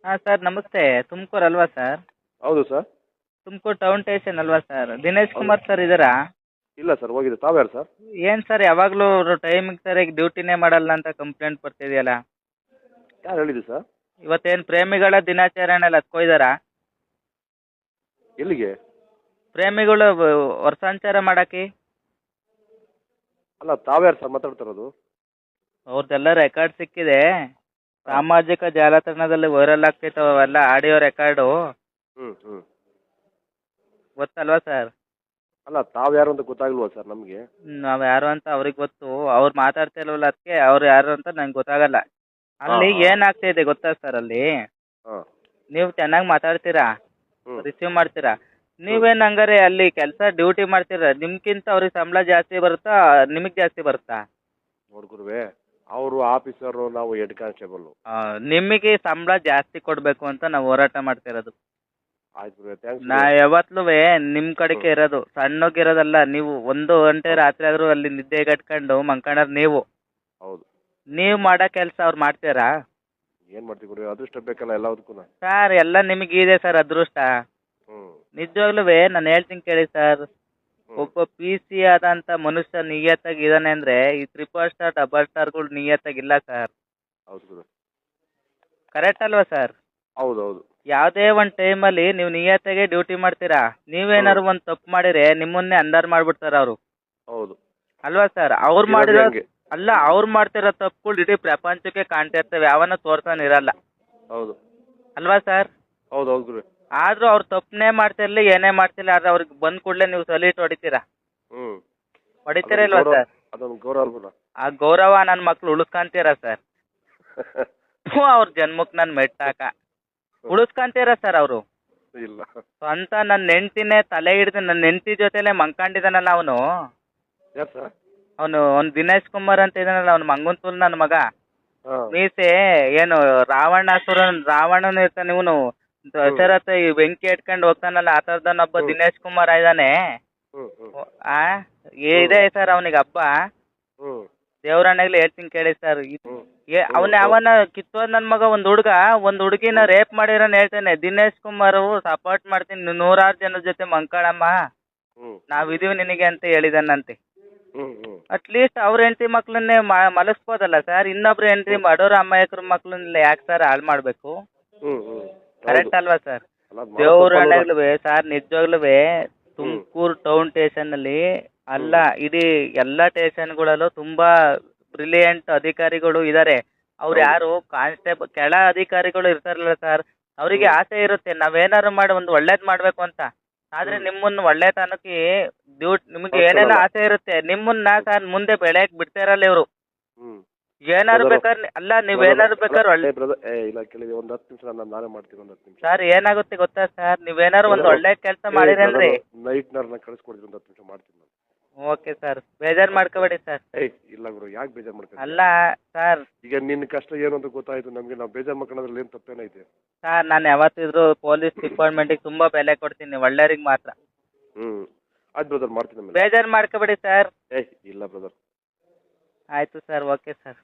ಹಾಂ ಸರ್ ನಮಸ್ತೆ. ತುಮಕೂರು ಅಲ್ವಾ ಸರ್? ಹೌದು ಸರ್. ತುಮಕೂರು ಟೌನ್ ಸ್ಟೇಷನ್ ಅಲ್ವಾ ಸರ್? ದಿನೇಶ್ ಹೌದು. ಕುಮಾರ್ ಸರ್ ಇದ್ದಾರಾ? ಇಲ್ಲ ಸರ್, ಹೋಗಿದೆ. ತಾವ್ಯಾರು ಸರ್? ಏನು ಸರ್ ಯಾವಾಗಲೂ ಟೈಮಿಗೆ ಸರಿಯಾಗಿ ಡ್ಯೂಟಿನೇ ಮಾಡಲ್ಲ ಅಂತ ಕಂಪ್ಲೇಂಟ್ ಬರ್ತಿದೆಯಲ್ಲ. ಯಾರು ಹೇಳಿದ್ದು ಸರ್? ಇವತ್ತೇನು ಪ್ರೇಮಿಗಳ ದಿನಾಚರಣೆ ಅಲ್ಲ ಅದಕ್ಕೆ ಹೋಗಿದ್ದಾರಾ? ಎಲ್ಲಿಗೆ? ಪ್ರೇಮಿಗಳು ವರ್ಷಾಂಚಾರ ಮಾಡಕ್ಕೆ. ಅಲ್ಲ, ತಾವ್ಯಾರು ಸರ್ ಮಾತಾಡ್ತಿರೋದು? ಅವ್ರದ್ದೆಲ್ಲ ರೆಕಾರ್ಡ್ ಸಿಕ್ಕಿದೆ. ಸಾಮಾಜಿಕ ಜಾಲತಾಣದಲ್ಲಿ ವೈರಲ್ ಆಗ್ತಿತ್ತು ಅವೆಲ್ಲ ಆಡಿಯೋ ರೆಕಾರ್ಡು. ಹ್ಞೂ ಹ್ಞೂ. ಗೊತ್ತಲ್ವಾ ಸರ್? ಅಲ್ಲ, ತಾವ್ಯಾರು ಅಂತ ಗೊತ್ತಾಗಲ್ವಾ ಸರ್ ನಮಗೆ? ನಾವು ಯಾರು ಅಂತ ಅವ್ರಿಗೆ ಗೊತ್ತು. ಅವ್ರು ಮಾತಾಡ್ತಿಲ್ವಲ್ಲ ಅದಕ್ಕೆ ಅವ್ರು ಯಾರು ಅಂತ ನಂಗೆ ಗೊತ್ತಾಗಲ್ಲ. ಅಲ್ಲಿ ಹಾಂ. ಏನಾಗ್ತಿದೆ ಗೊತ್ತಾ ಸರ್ ಅಲ್ಲಿ? ಹಾಂ. ನೀವು ಚೆನ್ನಾಗಿ ಮಾತಾಡ್ತೀರಾ, ಹ್ಞೂ. ರಿಸೀವ್ ಮಾಡ್ತೀರಾ. ನೀವೇನು ಹಂಗಾರೆ ಅಲ್ಲಿ ಕೆಲಸ ಡ್ಯೂಟಿ ಮಾಡ್ತೀರಾ, ನಿಮ್ಗಿಂತ ಅವ್ರಿಗೆ ಸಂಬಳ ಜಾಸ್ತಿ ಬರುತ್ತಾ ನಿಮಗೆ ಜಾಸ್ತಿ ಬರುತ್ತಾ? ನೋಡ್ಗುರುವೆ, ಅವರು ಆಫೀಸರು, ನಾವು ಹೆಡ್ ಕಾನ್ಸ್ಟೇಬಲ್ಲು. ನಿಮಗೆ ಸಂಬಳ ಜಾಸ್ತಿ ಕೊಡಬೇಕು ಅಂತ ನಾವು ಹೋರಾಟ ಮಾಡ್ತಿರೋದು. ಆಯ್ತು ಗುರುವೆ, ಥ್ಯಾಂಕ್ಸ್. ನಾ ಯಾವತ್ತೂ ನಿಮ್ಮ ಕಡೆಗೆ ಇರೋದು, ಸಣ್ಣಗಿರೋದಲ್ಲ. ನೀವು 1 ಗಂಟೆ ರಾತ್ರಿ ಆದರೂ ಅಲ್ಲಿ ನಿದ್ದೆಗಟ್ಕೊಂಡು ಮಂಕಣರು ನೀವು. ಹೌದು. ನೀವು ಮಾಡೋ ಕೆಲಸ ಅವ್ರು ಮಾಡ್ತೀರಾ? ಏನು ಮಾಡ್ತೀವಿ ಗುರುವೆ, ಅದೃಷ್ಟ ಬೇಕಲ್ಲ ಎಲ್ಲದಕ್ಕೂ. ಸರ್ ಎಲ್ಲ ನಿಮಗಿದೆ ಸರ್ ಅದೃಷ್ಟ. ಹ್ಞೂ. ನಿಜವಾಗ್ಲೂ ನಾನು ಹೇಳ್ತೀನಿ ಕೇಳಿ ಸರ್. ಹ್ಞೂ. ಒಬ್ಬ ಪಿ ಸಿ ಆದಂಥ ಮನುಷ್ಯ ನಿಯತ್ತಾಗಿದ್ದಾನೆ ಅಂದರೆ ಈ 3 ಸ್ಟಾರ್ ಡಬಲ್ ಸ್ಟಾರ್ಗಳು ನಿಯತ್ತಾಗಿಲ್ಲ ಸರ್. ಹೌದು ಗುರು. ಕರೆಕ್ಟ್ ಅಲ್ವಾ ಸರ್? ಹೌದು ಹೌದು. ಯಾವುದೇ ಒಂದು ಟೈಮಲ್ಲಿ ನೀವು ನಿಯತ್ತಾಗೆ ಡ್ಯೂಟಿ ಮಾಡ್ತೀರಾ. ನೀವೇನಾದ್ರು ಒಂದು ತಪ್ಪು ಮಾಡಿದರೆ ನಿಮ್ಮನ್ನೇ ಅಂದಾರು ಮಾಡಿಬಿಡ್ತಾರೆ ಅವರು. ಹೌದು. ಅಲ್ವಾ ಸರ್? ಅವ್ರು ಇರೋದೇ ಮಾಡಿರೋ ಹಂಗೆ. ಅಲ್ಲ, ಅವ್ರು ಮಾಡ್ತಿರೋ ತಪ್ಪುಗಳು ಇಡೀ ಪ್ರಪಂಚಕ್ಕೆ ಕಾಣ್ತಾ ಇರ್ತವೆ, ಯಾವನ್ನ ತೋರ್ಸೋನಿರಲ್ಲ. ಹೌದು. ಅಲ್ವಾ ಸರ್? ಹೌದು ಹೌದು ಗುರುವೆ. ಆದರೂ ಅವ್ರು ತಪ್ಪನ್ನೇ ಮಾಡ್ತಿರಲಿ, ಏನೇ ಮಾಡ್ತಿರಲಿ, ಆದರೆ ಅವ್ರಿಗೆ ಬಂದ ಕೂಡಲೇ ನೀವು ಸಲ್ಯೂಟ್ ಹೊಡಿತೀರಾ. ಹ್ಞೂ. ಹೊಡಿತೀರಾ ಇಲ್ವಾ ಸರ್? ಅದೊಂದು ಗೌರವ ಅಲ್ವಲ್ಲ. ಆ ಗೌರವ ನನ್ನ ಮಕ್ಳು ಉಳಿಸ್ಕೊಂತೀರಾ ಸರ್? ಅವ್ರ ಜನ್ಮಕ್ಕೆ ನಾನು ಮೆಟ್ಟಾಕ ಉಳಿಸ್ಕೊಂತೀರಾ ಸರ್ ಅವರು? ಇಲ್ಲ. ಸ್ವಂತ ನನ್ನ ಹೆಂಡ್ತಿನೇ ತಲೆ ಹಿಡಿದು ನನ್ನ ಹೆಂಡ್ತಿ ಜೊತೆಲೇ ಮಂಕೊಂಡಿದ್ದಾನಲ್ಲ ಅವನು. ಯಾರು ಸರ್? ಅವ್ನು ದಿನೇಶ್ ಕುಮಾರ್ ಅಂತ ಇದ್ದಾನಲ್ಲ, ಅವ್ನು ಮಂಗಂತೂಲ್ ನನ್ನ ಮಗ. ಹಾಂ. ಮೀಸೆ ಏನು ರಾವಣನ ಇರ್ತಾನೆ ಇವನು. ದಶರಥ ಈ ಬೆಂಕಿ ಇಟ್ಕೊಂಡು ಹೋಗ್ತಾನಲ್ಲ, ಆ ಥರದನ್ನೊಬ್ಬ ದಿನೇಶ್ ಕುಮಾರ್ ಇದ್ದಾನೆ. ಹ್ಞೂ ಹ್ಞೂ. ಇದೆ ಸರ್ ಅವನಿಗೆ ಹಬ್ಬ. ಹ್ಞೂ. ದೇವರಣ್ಣಗ್ಲಿ ಹೇಳ್ತೀನಿ ಕೇಳಿ ಸರ್. ಹ್ಞೂ. ಅವನ ಕಿತ್ತೋದ್ ನನ್ನ ಮಗ ಒಂದು ಹುಡುಗಿನ ರೇಪ್ ಮಾಡಿರೋನ್ ಹೇಳ್ತೇನೆ. ದಿನೇಶ್ ಕುಮಾರ್ ಸಪೋರ್ಟ್ ಮಾಡ್ತೀನಿ, 100 ಜನದ ಜೊತೆ ಮಂಕಳಮ್ಮ, ಹ್ಞೂ. ನಾವಿದೀವಿ ನಿನಗೆ ಅಂತ ಹೇಳಿದಾನಂತೆ. ಹ್ಞೂ ಹ್ಞೂ. ಅಟ್ಲೀಸ್ಟ್ ಅವ್ರ ಹೆಂಡತಿ ಮಕ್ಳನ್ನೇ ಮಲಗಿಸ್ಬೋದಲ್ಲ ಸರ್. ಇನ್ನೊಬ್ರು ಹೆಂಡತಿ ಬಡವ್ರ ಅಮ್ಮಾಯಕರ ಮಕ್ಳನ್ನ ಯಾಕೆ ಸರ್ ಹಾಳು ಮಾಡಬೇಕು? ಹ್ಞೂ ಹ್ಞೂ. ಕರೆಕ್ಟ್ ಅಲ್ವಾ ಸರ್? ಅಲ್ಲ, ಅದು ದೇವರಣ್ಣಗ್ಲೂ ಸರ್ ನಿಜವಾಗ್ಲೂ ತುಮಕೂರು ಟೌನ್ ಸ್ಟೇಷನಲ್ಲಿ ಅಲ್ಲ, ಇಡೀ ಎಲ್ಲ ಸ್ಟೇಷನ್ಗಳಲ್ಲೂ ತುಂಬಾ ಬ್ರಿಲಿಯಂಟ್ ಅಧಿಕಾರಿಗಳು ಇದ್ದಾರೆ. ಅವ್ರು ಯಾರು ಕಾನ್ಸ್ಟೇಬಲ್ ಕೆಳ ಅಧಿಕಾರಿಗಳು ಇರ್ತಾರಲ್ಲ ಸರ್, ಅವರಿಗೆ ಆಸೆ ಇರುತ್ತೆ ನಾವೇನಾದ್ರು ಮಾಡಿ ಒಂದು ಒಳ್ಳೇದು ಮಾಡಬೇಕು ಅಂತ. ಆದ್ರೆ ನಿಮ್ಮನ್ನ ಒಳ್ಳೆತನಕ್ಕೆ ನಿಮಗೆ ಏನೇನೋ ಆಸೆ ಇರುತ್ತೆ. ನಿಮ್ಮನ್ನ ಸರ್ ಮುಂದೆ ಬೆಳೆಯಕ್ಕೆ ಬಿಡ್ತಾ ಇರಲ್ಲ ಇವರು. ಹ್ಞೂ. ಏನಾದ್ರು ಬೇಕಾದ್ರೆ ಅಲ್ಲ, ನೀವೇನಾದ್ರು ಬೇಕಾದ್ರೆ ಒಳ್ಳೆ ಬ್ರದರ್, ಇಲ್ಲ ಕೇಳಿದೆ, ಒಂದು 10 ನಿಮಿಷ ನಾನೇ ಮಾಡ್ತೀನಿ. ಒಂದು 10 ನಿಮಿಷ ಸರ್ ಏನಾಗುತ್ತೆ ಗೊತ್ತಾ ಸರ್, ನೀವೇನಾದ್ರು ಒಂದು ಒಳ್ಳೆ ಕೆಲಸ ಮಾಡಿರೇನ್ರಿ. ನೈಟ್ನವ್ರನ್ನ ಕಳಿಸ್ಕೊಡ್ತೀನಿ, ಒಂದು 10 ನಿಮಿಷ ಮಾಡ್ತೀನಿ ನಾನು. ಓಕೆ ಸರ್, ಬೇಜಾರು ಮಾಡ್ಕೋಬೇಡಿ ಸರ್. ಇಲ್ಲ ಗುರು, ಯಾಕೆ ಬೇಜಾರು ಮಾಡ್ಕೊಂಡು? ಅಲ್ಲ ಸರ್, ಈಗ ನಿನ್ನ ಕಷ್ಟ ಏನು ಅಂತ ಗೊತ್ತಾಯ್ತು ನಮಗೆ. ನಾವು ಬೇಜಾರು ಮಾಡ್ಕೊಳ್ಳೋದ್ರಲ್ಲಿ ಏನು ತಪ್ಪೇನೈತೆ? ಸರ್ ನಾನು ಯಾವತ್ತಿದ್ರು ಪೊಲೀಸ್ ಡಿಪಾರ್ಟ್ಮೆಂಟಿಗೆ ತುಂಬಾ ಬೆಲೆ ಕೊಡ್ತೀನಿ, ಒಳ್ಳೆಯವ್ರಿಗೆ ಮಾತ್ರ. ಹ್ಞೂ. ಆಯ್ತು ಬ್ರದರ್, ಮಾಡ್ತೀನಿ ಆಮೇಲೆ. ಬೇಜಾರು ಮಾಡ್ಕೋಬೇಡಿ ಸರ್. ಇಲ್ಲ ಬ್ರದರ್. ಆಯಿತು ಸರ್, ಓಕೆ ಸರ್.